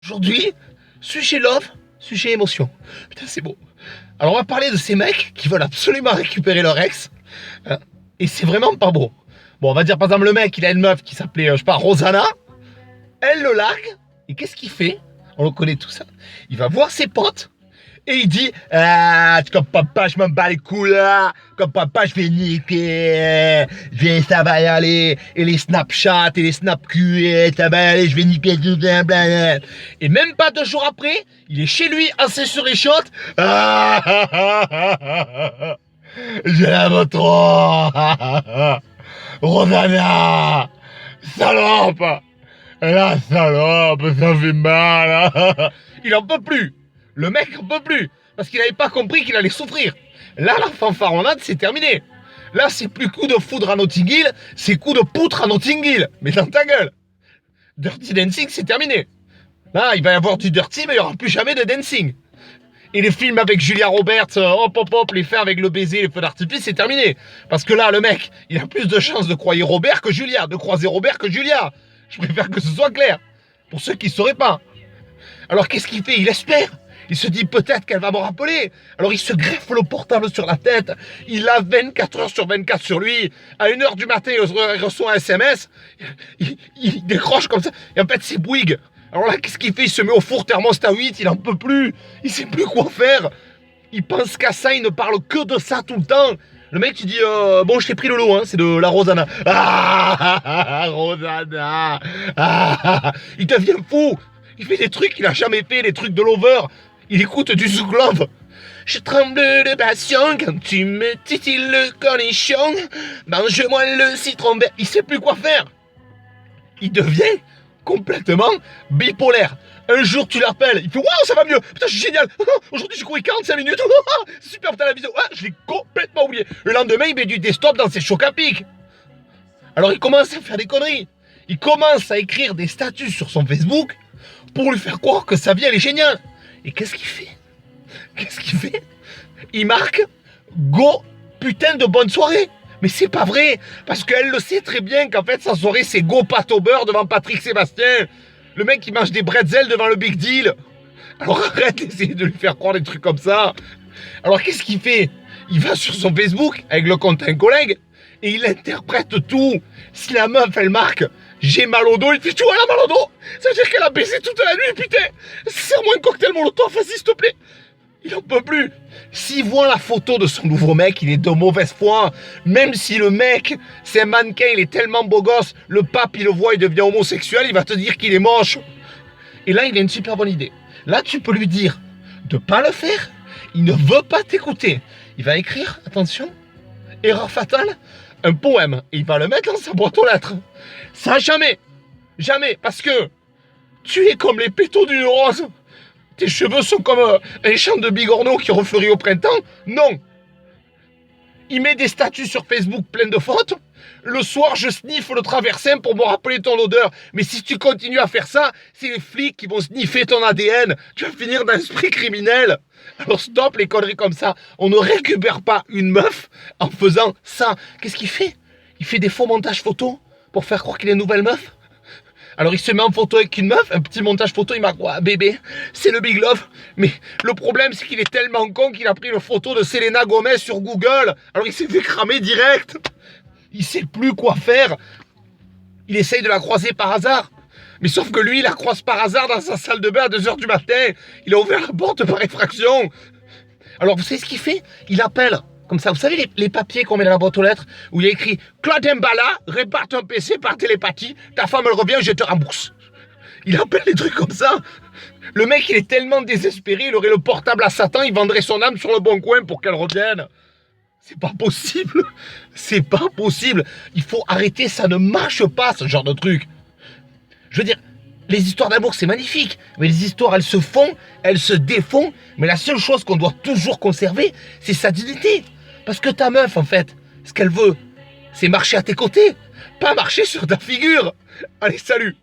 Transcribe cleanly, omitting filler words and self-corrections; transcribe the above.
Aujourd'hui, sujet love, sujet émotion. Putain, c'est beau. Alors, on va parler de ces mecs qui veulent absolument récupérer leur ex. Et c'est vraiment pas beau. Bon, on va dire par exemple, le mec, il a une meuf qui s'appelait, je sais pas, Rosanna. Elle le largue. Et qu'est-ce qu'il fait? On le connaît tout ça. Il va voir ses potes. Et il dit, ah, comme papa, je m'en bats les couilles là. Comme papa, je vais niquer. Ça va y aller. Et les Snapchat et les Snapchat, ça va y aller, je vais niquer tout ça. Et même pas 2 jours après, il est chez lui, assis sur les shots. Je l'aime trop. Rosanna, salope. La salope, ça fait mal. Il en peut plus. Le mec en peut plus. Parce qu'il n'avait pas compris qu'il allait souffrir. Là, la fanfaronnade, c'est terminé. Là, c'est plus coup de foudre à Notting Hill, c'est coup de poutre à Notting Hill. Mais dans ta gueule. Dirty Dancing, c'est terminé. Là, il va y avoir du Dirty, mais il n'y aura plus jamais de Dancing. Et les films avec Julia Roberts, hop hop hop, les faire avec le baiser, les feux d'artifice, c'est terminé. Parce que là, le mec, il a plus de chances de croiser Robert que Julia, de croiser Robert que Julia. Je préfère que ce soit clair. Pour ceux qui ne sauraient pas. Alors qu'est-ce qu'il fait? Il espère. Il se dit peut-être qu'elle va me rappeler. Alors il se greffe le portable sur la tête. Il a 24 heures sur 24 sur lui. À 1h du matin, il reçoit un SMS. Il décroche comme ça. Et en fait, c'est Bouygues. Alors là, qu'est-ce qu'il fait? Il se met au four thermostat 8. Il n'en peut plus. Il sait plus quoi faire. Il pense qu'à ça. Il ne parle que de ça tout le temps. Le mec, tu dis, bon, je t'ai pris le lot, hein, c'est de la Rosanna. Rosanna. Il devient fou. Il fait des trucs qu'il n'a jamais fait, des trucs de lover. Il écoute du Zouk Love. Je tremble de passion quand tu me titilles le cornichon. Mange-moi le citron vert. Il sait plus quoi faire. Il devient complètement bipolaire. Un jour, tu l'appelles, il fait « Waouh, ça va mieux. Putain, je suis génial. Aujourd'hui, j'ai couru 45 minutes. C'est super, putain, la vidéo. Ah, je l'ai complètement oublié. » Le lendemain, il met du desktop dans ses chocs à pic. Alors, il commence à faire des conneries. Il commence à écrire des statuts sur son Facebook pour lui faire croire que sa vie, elle est géniale. Et qu'est-ce qu'il fait? Il marque « Go, putain de bonne soirée ». Mais c'est pas vrai, parce qu'elle le sait très bien qu'en fait, sa soirée, c'est « Go, pâte au beurre » devant Patrick Sébastien. Le mec, il mange des bretzels devant le Big Deal. Alors arrête d'essayer de lui faire croire des trucs comme ça. Alors qu'est-ce qu'il fait? Il va sur son Facebook avec le compte d'un collègue et il interprète tout. Si la meuf, elle marque « J'ai mal au dos », il fait « Tu vois, elle a mal au dos. Ça veut dire qu'elle a baissé toute la nuit, putain. Serre-moi un cocktail molotov, vas-y, s'il te plaît. » Il en peut plus. S'il voit la photo de son nouveau mec, il est de mauvaise foi. Même si le mec, c'est un mannequin, il est tellement beau gosse, le pape, il le voit, il devient homosexuel, il va te dire qu'il est moche. Et là, il a une super bonne idée. Là, tu peux lui dire de pas le faire. Il ne veut pas t'écouter. Il va écrire, attention, erreur fatale, un poème. Et il va le mettre dans sa boîte aux lettres. Ça, jamais. Jamais. Parce que tu es comme les pétaux d'une rose. Tes cheveux sont comme un champ de bigorneau qui refleurit au printemps? Non. Il met des statuts sur Facebook pleins de fautes. Le soir, je sniffe le traversin pour me rappeler ton odeur. Mais si tu continues à faire ça, c'est les flics qui vont sniffer ton ADN. Tu vas finir dans l'esprit criminel. Alors stop les conneries comme ça. On ne récupère pas une meuf en faisant ça. Qu'est-ce qu'il fait? Il fait des faux montages photos pour faire croire qu'il est une nouvelle meuf. Alors il se met en photo avec une meuf, un petit montage photo, il marque quoi? Bébé, c'est le Big Love. Mais le problème, c'est qu'il est tellement con qu'il a pris une photo de Selena Gomez sur Google. Alors il s'est fait cramer direct. Il sait plus quoi faire. Il essaye de la croiser par hasard. Mais sauf que lui, il la croise par hasard dans sa salle de bain à 2h du matin. Il a ouvert la porte par effraction. Alors vous savez ce qu'il fait? Il appelle. Comme ça, vous savez les papiers qu'on met dans la boîte aux lettres où il y a écrit « Claude Mbala, répare ton PC par télépathie, ta femme elle revient, je te rembourse. » Il appelle des trucs comme ça. Le mec, il est tellement désespéré, il aurait le portable à Satan, il vendrait son âme sur le bon coin pour qu'elle revienne. C'est pas possible. C'est pas possible. Il faut arrêter, ça ne marche pas ce genre de truc. Je veux dire, les histoires d'amour, c'est magnifique. Mais les histoires, elles se font, elles se défont. Mais la seule chose qu'on doit toujours conserver, c'est sa dignité. Parce que ta meuf, en fait, ce qu'elle veut, c'est marcher à tes côtés. Pas marcher sur ta figure. Allez, salut.